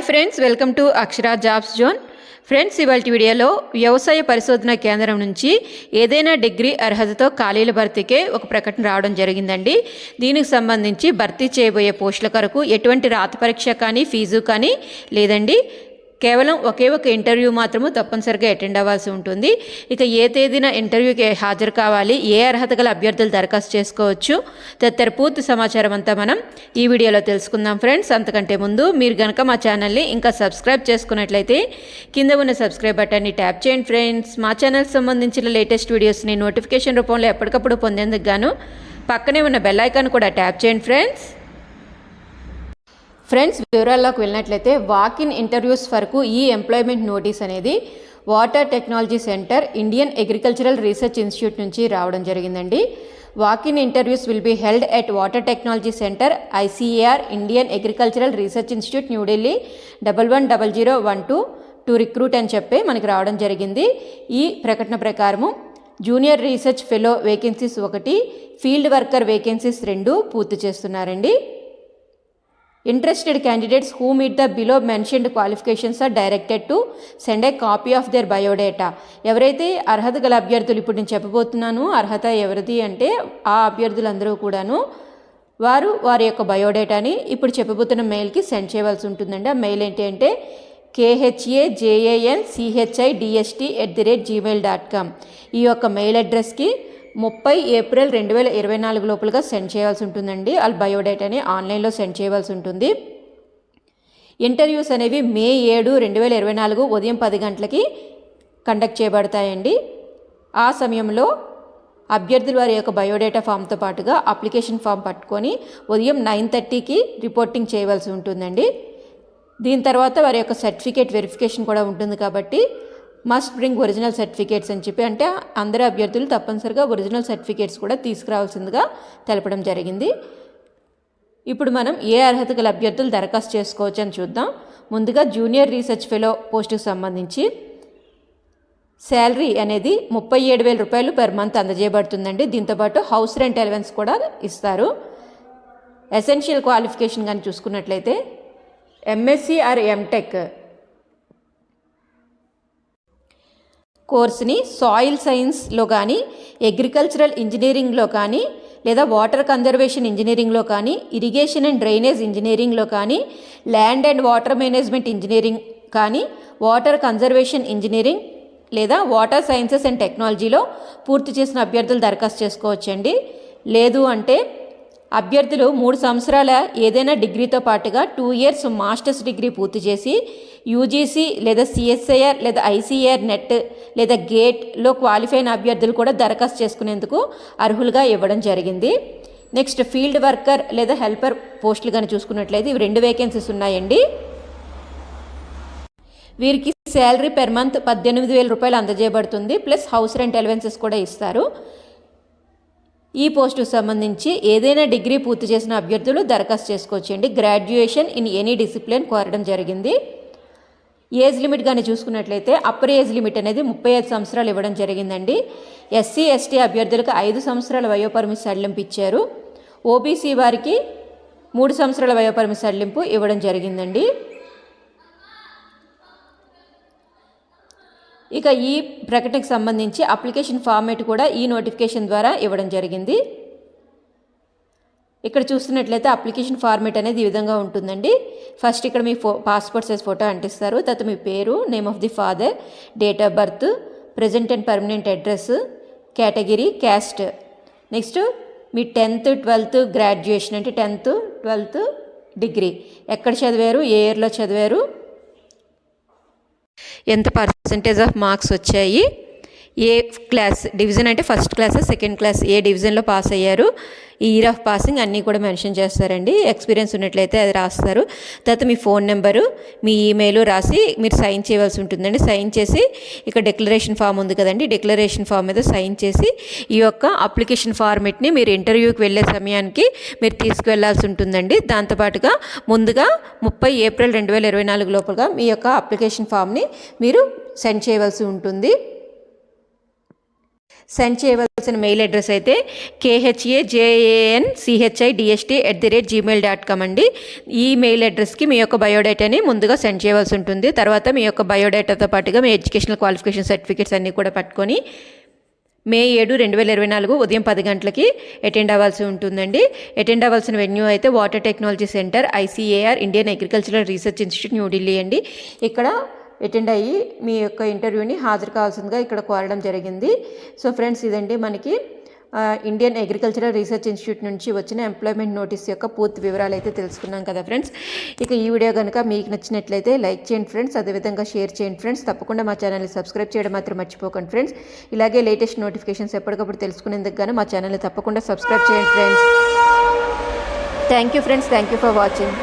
Friends, welcome to Akshara jobs zone. Friends, ఇవాళ వీడియోలో వ్యవసాయ పరిశోధన కేంద్రం నుంచి ఏదైనా డిగ్రీ అర్హతతో ఖాళీల భర్తీకే ఒక ప్రకటన రావడం జరిగిందండి. దీనికి సంబంధించి భర్తీ చేయబోయే పోస్టుల కొరకు ఎటువంటి రాత పరీక్ష కానీ ఫీజు కానీ లేదండి. కేవలం ఒకే ఒక ఇంటర్వ్యూ మాత్రము తప్పనిసరిగా అటెండ్ అవ్వాల్సి ఉంటుంది. ఇక ఏ తేదీన ఇంటర్వ్యూకి హాజరు కావాలి, ఏ అర్హత గల అభ్యర్థులు దరఖాస్తు చేసుకోవచ్చు తదితర పూర్తి సమాచారం అంతా మనం ఈ వీడియోలో తెలుసుకుందాం. ఫ్రెండ్స్, అంతకంటే ముందు మీరు కనుక మా ఛానల్ని ఇంకా సబ్స్క్రైబ్ చేసుకున్నట్లయితే కింద ఉన్న సబ్స్క్రైబ్ బటన్ని ట్యాప్ చేయండి. ఫ్రెండ్స్, మా ఛానల్కి సంబంధించిన లేటెస్ట్ వీడియోస్ని నోటిఫికేషన్ రూపంలో ఎప్పటికప్పుడు పొందేందుకు గాను పక్కనే ఉన్న బెల్ ఐకాన్ కూడా ట్యాప్ చేయండి. ఫ్రెండ్స్, వివరాల్లోకి వెళ్ళినట్లయితే వాకిన్ ఇంటర్వ్యూస్ వరకు ఈ ఎంప్లాయ్మెంట్ నోటీస్ అనేది Water Technology Centre, Indian Agricultural Research Institute నుంచి రావడం జరిగిందండి. Walk in interviews will be held at Water Technology Centre, ICAR, Indian Agricultural Research Institute, New Delhi 110012 to recruit అని చెప్పి మనకి రావడం జరిగింది. ఈ ప్రకటన ప్రకారము junior research fellow vacancies 1, field worker vacancies 2 పూర్తి చేస్తున్నారండి. Interested candidates who meet the below mentioned qualifications are directed to send a copy of their biodata. ఎవరైతే అర్హత గల అభ్యర్థులు, ఇప్పుడు నేను చెప్పబోతున్నాను అర్హత ఎవరిది అంటే ఆ అభ్యర్థులందరూ కూడాను వారి యొక్క బయోడేటాని ఇప్పుడు చెప్పబోతున్న మెయిల్కి సెండ్ చేయవలసి ఉంటుందండి. ఆ మెయిల్ ఏంటి అంటే khajanChiDST@gmail.com. ఈ యొక్క మెయిల్ అడ్రస్కి 30 ఏప్రిల్ 2024 లోపలగా సెండ్ చేయాల్సి ఉంటుందండి. వాళ్ళ బయోడేటాని ఆన్లైన్లో సెండ్ చేయవలసి ఉంటుంది. ఇంటర్వ్యూస్ అనేవి మే 7, 2024 ఉదయం 10 గంటలకి కండక్ట్ చేయబడతాయండి. ఆ సమయంలో అభ్యర్థులు వారి యొక్క బయోడేటా ఫామ్తో పాటుగా అప్లికేషన్ ఫామ్ పట్టుకొని ఉదయం 9:30కి రిపోర్టింగ్ చేయవలసి ఉంటుందండి. దీని తర్వాత వారి యొక్క సర్టిఫికేట్ వెరిఫికేషన్ కూడా ఉంటుంది కాబట్టి మస్ట్ బ్రింగ్ ఒరిజినల్ సర్టిఫికేట్స్ అని చెప్పి, అంటే అందరు అభ్యర్థులు తప్పనిసరిగా ఒరిజినల్ సర్టిఫికేట్స్ కూడా తీసుకురావాల్సిందిగా తెలపడం జరిగింది. ఇప్పుడు మనం ఏ అర్హత గల అభ్యర్థులు దరఖాస్తు చేసుకోవచ్చు అని చూద్దాం. ముందుగా జూనియర్ రీసెర్చ్ ఫెలో పోస్టుకు సంబంధించి శాలరీ అనేది 37,000 రూపాయలు పర్ మంత్ అందజేయబడుతుందండి. దీంతోపాటు హౌస్ రెంట్ అలవెన్స్ కూడా ఇస్తారు. ఎసెన్షియల్ క్వాలిఫికేషన్ కానీ చూసుకున్నట్లయితే ఎంఎస్సి ఆర్ ఎంటెక్ కోర్స్ని సాయిల్ సైన్స్లో కానీ, అగ్రికల్చరల్ ఇంజనీరింగ్లో కానీ, లేదా వాటర్ కన్జర్వేషన్ ఇంజనీరింగ్లో కానీ, ఇరిగేషన్ అండ్ డ్రైనేజ్ ఇంజనీరింగ్లో కానీ, land and water management engineering కానీ, వాటర్ కన్జర్వేషన్ ఇంజనీరింగ్ లేదా వాటర్ సైన్సెస్ అండ్ టెక్నాలజీలో పూర్తి చేసిన అభ్యర్థులు దరఖాస్తు చేసుకోవచ్చండి. లేదు అంటే అభ్యర్థులు 3 సంవత్సరాల ఏదైనా డిగ్రీతో పాటుగా 2 ఇయర్స్ మాస్టర్స్ డిగ్రీ పూర్తి చేసి యూజీసీ లేదా సిఎస్ఐఆర్ లేదా ఐసీఏఆర్ నెట్ లేదా గేట్లో క్వాలిఫై అయిన అభ్యర్థులు కూడా దరఖాస్తు చేసుకునేందుకు అర్హులుగా ఇవ్వడం జరిగింది. నెక్స్ట్, ఫీల్డ్ వర్కర్ లేదా హెల్పర్ పోస్టులు కానీ చూసుకున్నట్లయితే ఇవి 2 వేకెన్సీస్ ఉన్నాయండి. వీరికి శాలరీ పెర్ మంత్ 18,000 రూపాయలు అందజేయబడుతుంది. ప్లస్ హౌస్ రెంట్ అలవెన్సెస్ కూడా ఇస్తారు. ఈ పోస్టుకు సంబంధించి ఏదైనా డిగ్రీ పూర్తి చేసిన అభ్యర్థులు దరఖాస్తు చేసుకోవచ్చండి. గ్రాడ్యుయేషన్ ఇన్ ఎనీ డిసిప్లిన్ కోరడం జరిగింది. ఏజ్ లిమిట్ కానీ చూసుకున్నట్లయితే అప్పర్ ఏజ్ లిమిట్ అనేది 35 సంవత్సరాలు ఇవ్వడం జరిగిందండి. ఎస్సీ ఎస్టీ అభ్యర్థులకు 5 సంవత్సరాల వయోపరిమితి సడలింపు ఇచ్చారు. ఓబీసీ వారికి 3 సంవత్సరాల వయోపరిమితి సడలింపు ఇవ్వడం జరిగిందండి. ఇక ఈ ప్రకటనకు సంబంధించి అప్లికేషన్ ఫార్మేట్ కూడా ఈ నోటిఫికేషన్ ద్వారా ఇవ్వడం జరిగింది. ఇక్కడ చూస్తున్నట్లయితే అప్లికేషన్ ఫార్మేట్ అనేది ఈ విధంగా ఉంటుందండి. ఫస్ట్ ఇక్కడ మీ పాస్పోర్ట్ సైజ్ ఫోటో అంటిస్తారు. తర్వాత మీ పేరు, name of the father, date of birth, present and permanent address, category, caste. Next me 10th, 12th graduation అంటే 10th, 12th డిగ్రీ ఎక్కడ చదివారు, ఏ ఇయర్లో చదివారు, ఎంత పర్సంటేజ్ ఆఫ్ మార్క్స్ వచ్చాయి, ఏ క్లాస్ డివిజన్ అంటే ఫస్ట్ క్లాస్, సెకండ్ క్లాస్ ఏ డివిజన్లో పాస్ అయ్యారు, ఈ ఇయర్ ఆఫ్ పాసింగ్ అన్నీ కూడా మెన్షన్ చేస్తారండి. ఎక్స్పీరియన్స్ ఉన్నట్లయితే అది రాస్తారు. తర్వాత మీ ఫోన్ నెంబరు, మీ ఈమెయిల్ రాసి మీరు సైన్ చేయవలసి ఉంటుందండి. సైన్ చేసి ఇక డిక్లరేషన్ ఫామ్ ఉంది కదండి, డిక్లరేషన్ ఫామ్ మీద సైన్ చేసి ఈ యొక్క అప్లికేషన్ ఫార్మేట్ని మీరు ఇంటర్వ్యూకి వెళ్ళే సమయానికి మీరు తీసుకువెళ్లాల్సి ఉంటుందండి. దాంతోపాటుగా ముందుగా 30 ఏప్రిల్ 2024 లోపల మీ యొక్క అప్లికేషన్ ఫామ్ని మీరు సెండ్ చేయవలసి ఉంటుంది. సెండ్ చేయవలసిన మెయిల్ అడ్రస్ అయితే khajanchidi@gmail.com అండి. ఈ మెయిల్ అడ్రస్కి మీ యొక్క బయోడేటాని ముందుగా సెండ్ చేయవలసి ఉంటుంది. తర్వాత మీ యొక్క బయోడేటాతో పాటుగా మీ ఎడ్యుకేషనల్ క్వాలిఫికేషన్ సర్టిఫికేట్స్ అన్నీ కూడా పట్టుకొని మే 7, 2024 ఉదయం 10 గంటలకి అటెండ్ అవ్వాల్సి ఉంటుందండి. అటెండ్ అవ్వాల్సిన వెన్యూ అయితే water Technology centre, ICAR, Indian Agricultural Research Institute, New Delhi అండి. ఇక్కడ అటెండ్ అయ్యి మీ యొక్క ఇంటర్వ్యూని హాజరు కావాల్సిందిగా ఇక్కడ కోరడం జరిగింది. సో ఫ్రెండ్స్, ఇదండి మనకి ఇండియన్ అగ్రికల్చరల్ రీసెర్చ్ ఇన్స్టిట్యూట్ నుంచి వచ్చిన ఎంప్లాయ్మెంట్ నోటీస్ యొక్క పూర్తి వివరాలు అయితే తెలుసుకున్నాం కదా ఫ్రెండ్స్. ఇక ఈ వీడియో కనుక మీకు నచ్చినట్లయితే లైక్ చేయండి ఫ్రెండ్స్, అదేవిధంగా షేర్ చేయండి ఫ్రెండ్స్. తప్పకుండా మా ఛానల్ని సబ్స్క్రైబ్ చేయడం మాత్రం మర్చిపోకండి ఫ్రెండ్స్. ఇలాగే లేటెస్ట్ నోటిఫికేషన్స్ ఎప్పటికప్పుడు తెలుసుకునేందుకు గాను మా ఛానల్ని తప్పకుండా సబ్స్క్రైబ్ చేయండి friends. Thank you friends, thank you for watching.